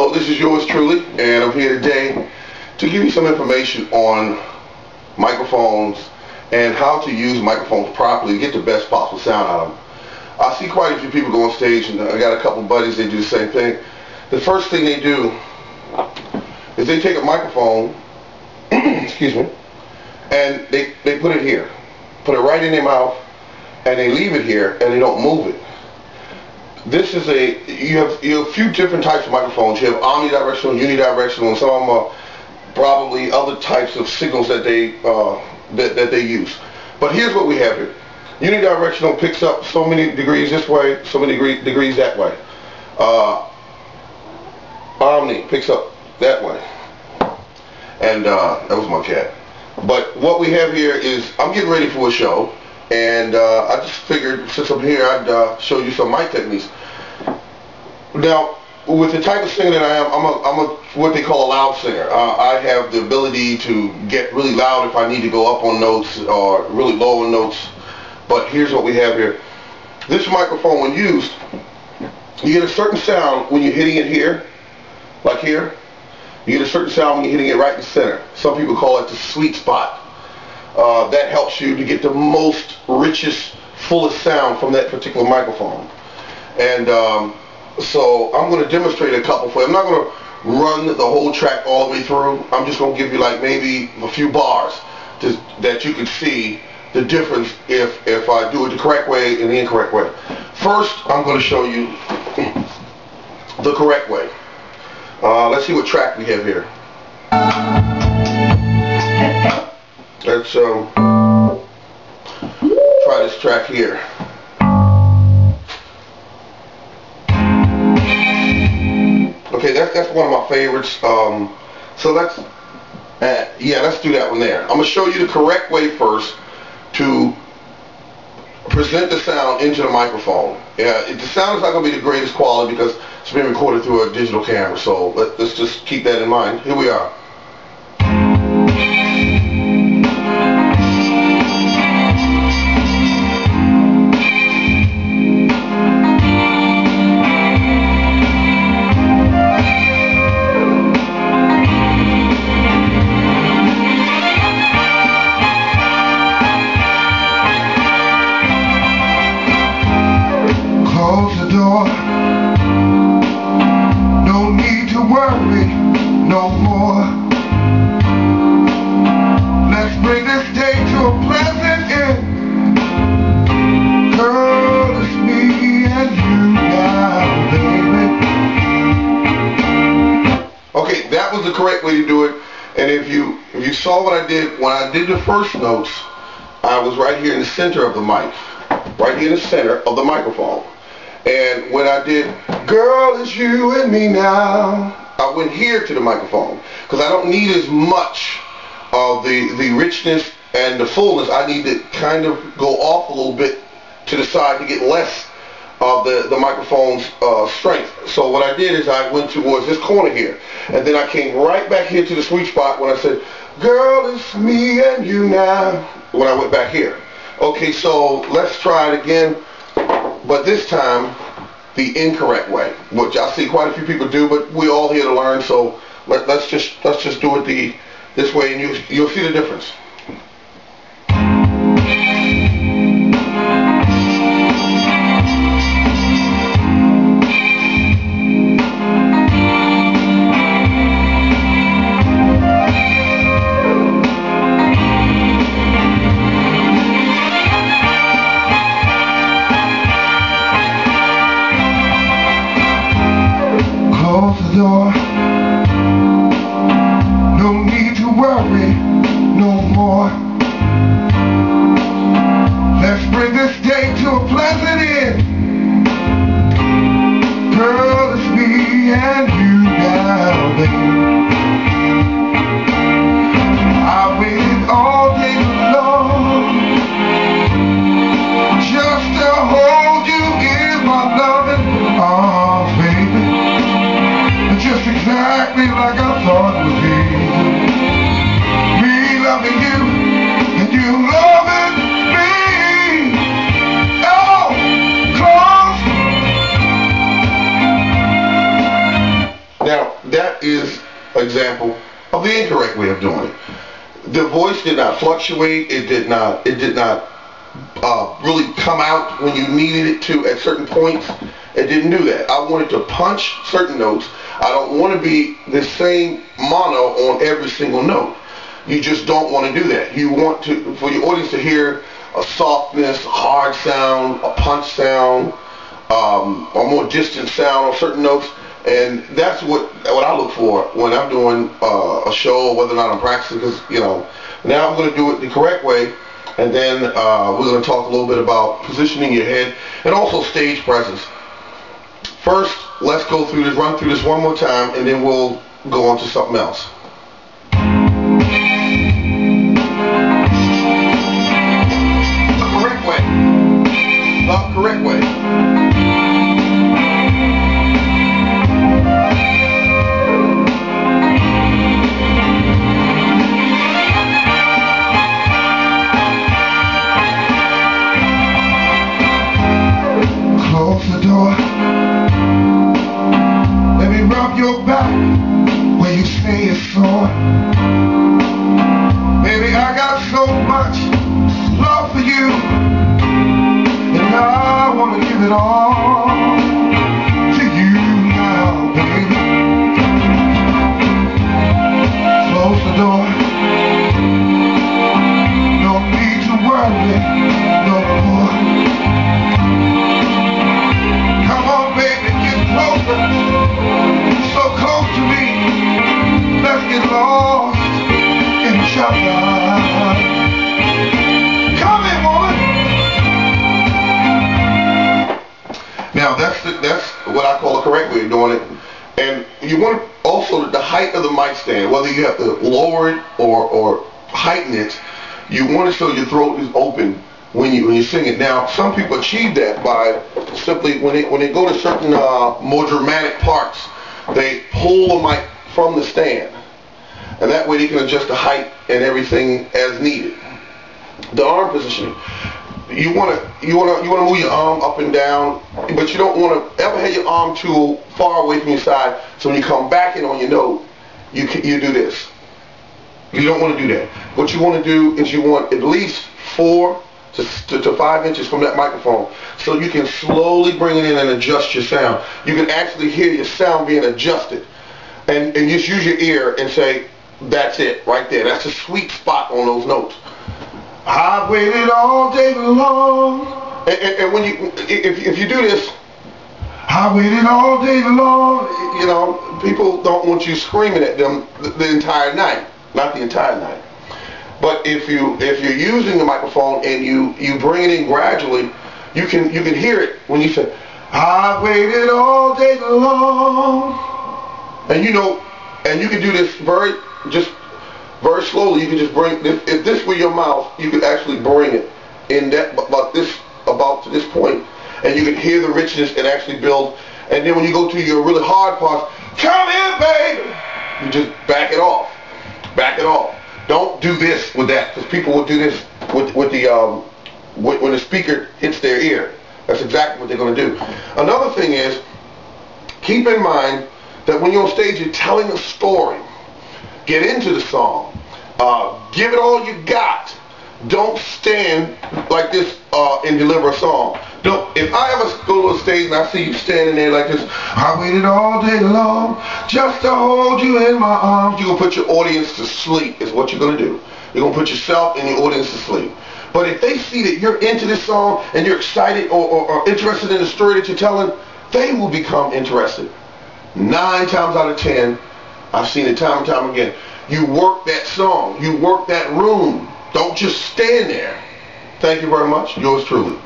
Hello, this is yours truly, and I'm here today to give you some information on microphones and how to use microphones properly to get the best possible sound out of them. I see quite a few people go on stage, and I got a couple buddies that do the same thing. The first thing they do is they take a microphone, excuse me, and they put it here, put it right in their mouth, and they leave it here, and they don't move it. This is you have a few different types of microphones. You have omnidirectional, unidirectional, and some of them are probably other types of signals that they use. But here's what we have here. Unidirectional picks up so many degrees this way, so many degrees that way. Omni picks up that way. And that was my cat. But what we have here is, I'm getting ready for a show, and I just figured since I'm here I'd show you some mic techniques. Now, with the type of singer that I am, I'm a what they call a loud singer. I have the ability to get really loud if I need to go up on notes or really low on notes. But here's what we have here. This microphone, when used, you get a certain sound when you're hitting it here, like here. You get a certain sound when you're hitting it right in the center. Some people call it the sweet spot. That helps you to get the most richest, fullest sound from that particular microphone. And so I'm going to demonstrate a couple for you. I'm not going to run the whole track all the way through. I'm just going to give you like maybe a few bars that you can see the difference if I do it the correct way and the incorrect way. First, I'm going to show you the correct way. Let's see what track we have here. Let's try this track here. Okay, that's one of my favorites. So let's do that one there. I'm gonna show you the correct way first to present the sound into the microphone. The sound is not gonna be the greatest quality because it's being recorded through a digital camera. So let's just keep that in mind. Here we are. Close the door. No need to worry no more. Let's bring this day to a pleasant end. Girl, it's me and you now, baby. Okay, that was the correct way to do it. And if you saw what I did when I did the first notes, I was right here in the center of the mic, right here in the center of the microphone. And when I did, girl, it's you and me now, I went here to the microphone because I don't need as much of the richness and the fullness. I need to kind of go off a little bit to the side to get less of the microphone's strength. So what I did is I went towards this corner here, and then I came right back here to the sweet spot when I said, girl, it's me and you now, when I went back here. Okay, so let's try it again. But this time, the incorrect way, which I see quite a few people do, but we're all here to learn. So let's just do it this way, and you'll see the difference. Close the door. No need to worry no more. Let's bring this day to a pleasant end. Girl, it's me and you now, baby. I waited all day long just to hold you in my loving arms, baby. Just exactly like I thought it would be. Me loving you and you loving me. Oh, close. Now, that is an example of the incorrect way of doing it. The voice did not fluctuate. It did not really come out when you needed it to at certain points. It didn't do that. I wanted to punch certain notes. I don't want to be the same mono on every single note. You just don't want to do that. You want to, for your audience to hear a softness, a hard sound, a punch sound, a more distant sound on certain notes. And that's what I look for when I'm doing a show, whether or not I'm practicing, because, you know, now I'm going to do it the correct way. And then we're going to talk a little bit about positioning your head and also stage presence. First, let's go through this, run through this one more time, and then we'll go on to something else. The correct way. The correct way. Close the door. Let me rub your back where you say it's sore. Baby, I got so much love for you, and I want to give it all to you now, baby. Close the door. No need to worry no more. So close to me, let's get lost in each other. Come in, woman. Now that's what I call the correct way of doing it. And you want also the height of the mic stand, whether you have to lower it or heighten it. You want it so your throat is open when you sing it. Now, some people achieve that by simply when they go to certain more dramatic parts, they pull the mic from the stand, and that way they can adjust the height and everything as needed. The arm positioning. You want to move your arm up and down, but you don't want to ever have your arm too far away from your side. So when you come back in on your note, you do this. You don't want to do that. What you want to do is you want at least 4 to 5 inches from that microphone, so you can slowly bring it in and adjust your sound. You can actually hear your sound being adjusted, and just use your ear and say, that's it right there. That's a sweet spot on those notes. I've waited all day long. And when if you do this, I waited all day long. You know, people don't want you screaming at them the entire night, not the entire night. But if you're using the microphone and you bring it in gradually, you can hear it when you say, I waited all day long. And you know, and you can do this very slowly. You can just bring, if this were your mouth, you could actually bring it in that about to this point, and you can hear the richness and actually build. And then when you go to your really hard parts, come in, baby, you just back it off. Back it off. Don't do this with that, because people will do this with the when the speaker hits their ear. That's exactly what they're going to do. Another thing is, keep in mind that when you're on stage, you're telling a story. Get into the song. Give it all you got. Don't stand like this and deliver a song. If I ever go to a stage and I see you standing there like this, I waited all day long just to hold you in my arms, you're going to put your audience to sleep, is what you're going to do. You're going to put yourself and your audience to sleep. But if they see that you're into this song and you're excited or interested in the story that you're telling, they will become interested. 9 times out of 10, I've seen it time and time again. You work that song. You work that room. Don't just stand there. Thank you very much. Yours truly.